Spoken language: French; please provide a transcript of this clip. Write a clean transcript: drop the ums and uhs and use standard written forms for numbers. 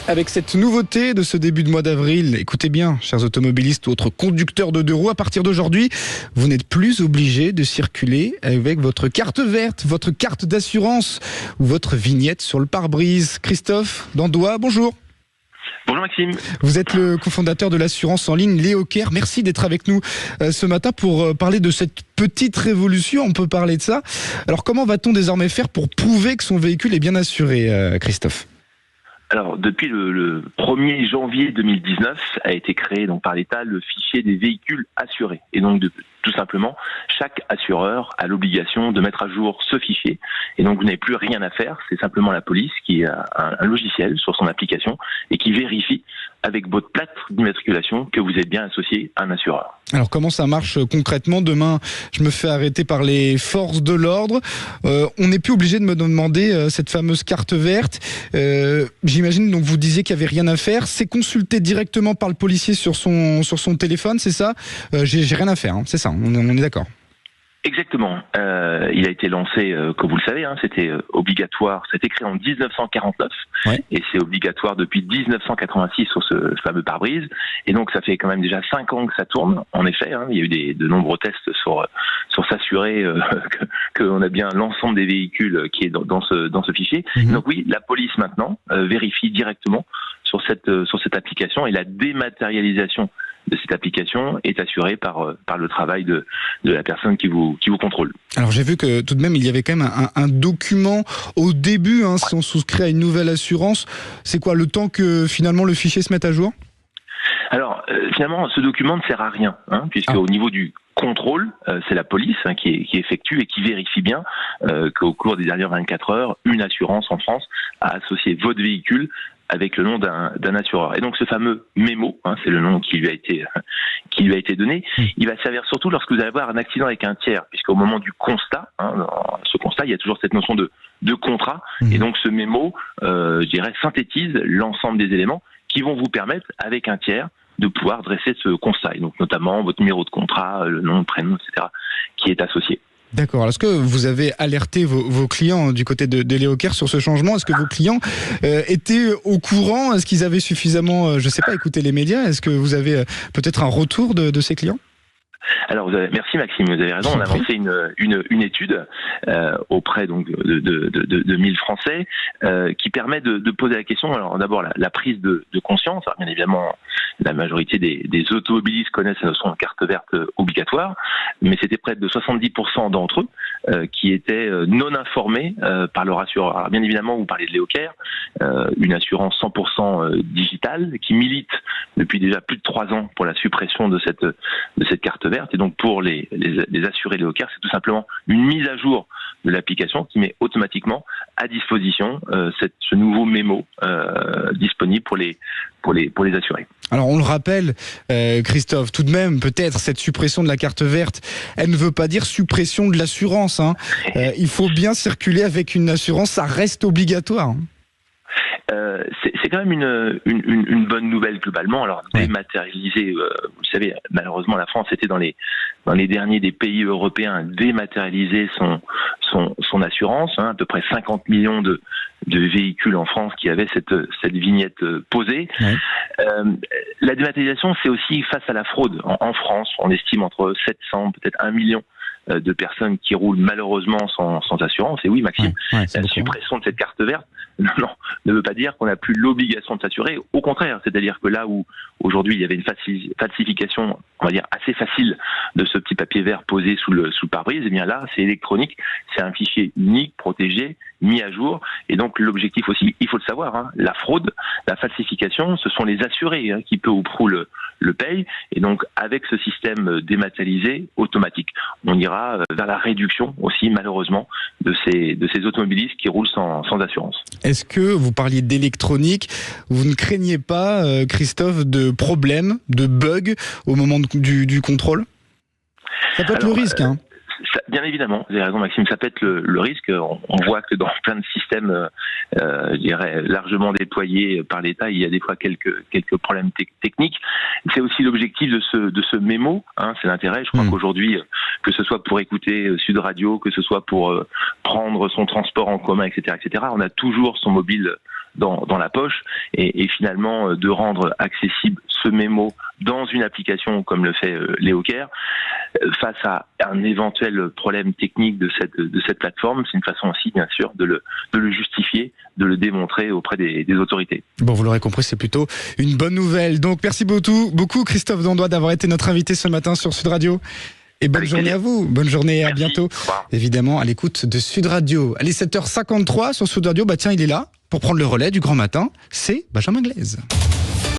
Avec cette nouveauté de ce début de mois d'avril, écoutez bien, chers automobilistes ou autres conducteurs de deux roues, à partir d'aujourd'hui, vous n'êtes plus obligés de circuler avec votre carte verte, votre carte d'assurance ou votre vignette sur le pare-brise. Christophe Dandois, bonjour. Bonjour Maxime. Vous êtes le cofondateur de l'assurance en ligne Léocare. Merci d'être avec nous ce matin pour parler de cette petite révolution. On peut parler de ça. Alors comment va-t-on désormais faire pour prouver que son véhicule est bien assuré, Christophe ? Alors, depuis le 1er janvier 2019, a été créé donc par l'État le fichier des véhicules assurés. Et donc, tout simplement, chaque assureur a l'obligation de mettre à jour ce fichier. Et donc, vous n'avez plus rien à faire. C'est simplement la police qui a un logiciel sur son application et qui vérifie avec votre plaque d'immatriculation que vous êtes bien associé à un assureur. Alors, comment ça marche concrètement ? Demain, je me fais arrêter par les forces de l'ordre. On n'est plus obligé de me demander cette fameuse carte verte. J'imagine, donc vous disiez qu'il n'y avait rien à faire. C'est consulté directement par le policier sur son téléphone, c'est ça ? J'ai rien à faire, hein, c'est ça, on est d'accord. Exactement. Il a été lancé, comme vous le savez, c'était obligatoire. Ça a été créé en 1949 et c'est obligatoire depuis 1986 sur ce fameux pare-brise. Et donc ça fait quand même déjà 5 ans que ça tourne. En effet, il y a eu de nombreux tests sur s'assurer qu'on a bien l'ensemble des véhicules qui est dans ce fichier. Donc oui, la police maintenant vérifie directement sur cette application et la dématérialisation de cette application est assurée par le travail de la personne qui vous contrôle. Alors j'ai vu que tout de même il y avait quand même un document au début, si on souscrit à une nouvelle assurance. C'est quoi le temps que finalement le fichier se mette à jour ? Alors finalement ce document ne sert à rien, puisque au niveau du contrôle, c'est la police qui effectue et qui vérifie bien qu'au cours des dernières 24 heures, une assurance en France a associé votre véhicule avec le nom d'un assureur. Et donc ce fameux mémo, c'est le nom qui lui a été donné, il va servir surtout lorsque vous allez avoir un accident avec un tiers, puisqu'au moment du constat, dans ce constat, il y a toujours cette notion de contrat, et donc ce mémo, je dirais, synthétise l'ensemble des éléments qui vont vous permettre, avec un tiers, de pouvoir dresser ce constat, et donc notamment votre numéro de contrat, le nom, le prénom, etc., qui est associé. D'accord. Est-ce que vous avez alerté vos clients du côté de Léocare sur ce changement ? Est-ce que vos clients étaient au courant ? Est-ce qu'ils avaient suffisamment, écouté les médias ? Est-ce que vous avez peut-être un retour de ces clients ? Alors, merci Maxime, vous avez raison. On a lancé une étude auprès donc de 1000 Français qui permet de poser la question. Alors d'abord la prise de conscience. Alors, bien évidemment, la majorité des automobilistes connaissent la notion de carte verte obligatoire, mais c'était près de 70% d'entre eux qui étaient non informés par leur assureur. Alors, bien évidemment, vous parlez de Léocare, une assurance 100% digitale qui milite depuis déjà plus de 3 ans pour la suppression de cette carte verte. Et donc pour les assurés Léocare, c'est tout simplement une mise à jour de l'application qui met automatiquement à disposition ce nouveau mémo disponible pour les assurés. Alors on le rappelle, Christophe, tout de même, peut-être cette suppression de la carte verte, elle ne veut pas dire suppression de l'assurance. Il faut bien circuler avec une assurance, ça reste obligatoire. C'est quand même une bonne nouvelle globalement. Alors dématérialiser, vous le savez, malheureusement la France était dans les derniers des pays européens à dématérialiser son assurance. À peu près 50 millions de véhicules en France qui avaient cette vignette posée. La dématérialisation, c'est aussi face à la fraude. En France, on estime entre 700, peut-être 1 million de personnes qui roulent malheureusement sans assurance. Et oui, Maxime, la suppression de cette carte verte ne veut pas dire qu'on n'a plus l'obligation de s'assurer. Au contraire, c'est-à-dire que là où aujourd'hui il y avait une falsification, on va dire assez facile de ce petit papier vert posé sous le pare-brise, et bien là c'est électronique, c'est un fichier unique, protégé, mis à jour. Et donc l'objectif aussi, il faut le savoir, la fraude, la falsification, ce sont les assurés qui peu ou prou le payent. Et donc avec ce système dématérialisé automatique, on ira vers la réduction aussi malheureusement de ces automobilistes qui roulent sans assurance. Est-ce que vous parliez d'électronique, vous ne craignez pas, Christophe, de problèmes, de bugs au moment du contrôle ? Ça peut être le risque, Bien évidemment, vous avez raison Maxime, ça peut être le risque. On voit que dans plein de systèmes, je dirais, largement déployés par l'État, il y a des fois quelques problèmes techniques. C'est aussi l'objectif de ce mémo, c'est l'intérêt. Je crois qu'aujourd'hui, que ce soit pour écouter Sud Radio, que ce soit pour prendre son transport en commun, etc., on a toujours son mobile dans la poche, et finalement de rendre accessible ce mémo dans une application comme le fait Leoker, face à un éventuel problème technique de cette plateforme. C'est une façon aussi, bien sûr, de le justifier, de le démontrer auprès des autorités. Bon, vous l'aurez compris, c'est plutôt une bonne nouvelle. Donc, merci beaucoup Christophe Dandois d'avoir été notre invité ce matin sur Sud Radio. Et bonne journée à vous. Bonne journée, à bientôt. Évidemment, à l'écoute de Sud Radio. Allez, 7h53 sur Sud Radio. Bah tiens, il est là pour prendre le relais du grand matin. C'est Benjamin Glaise.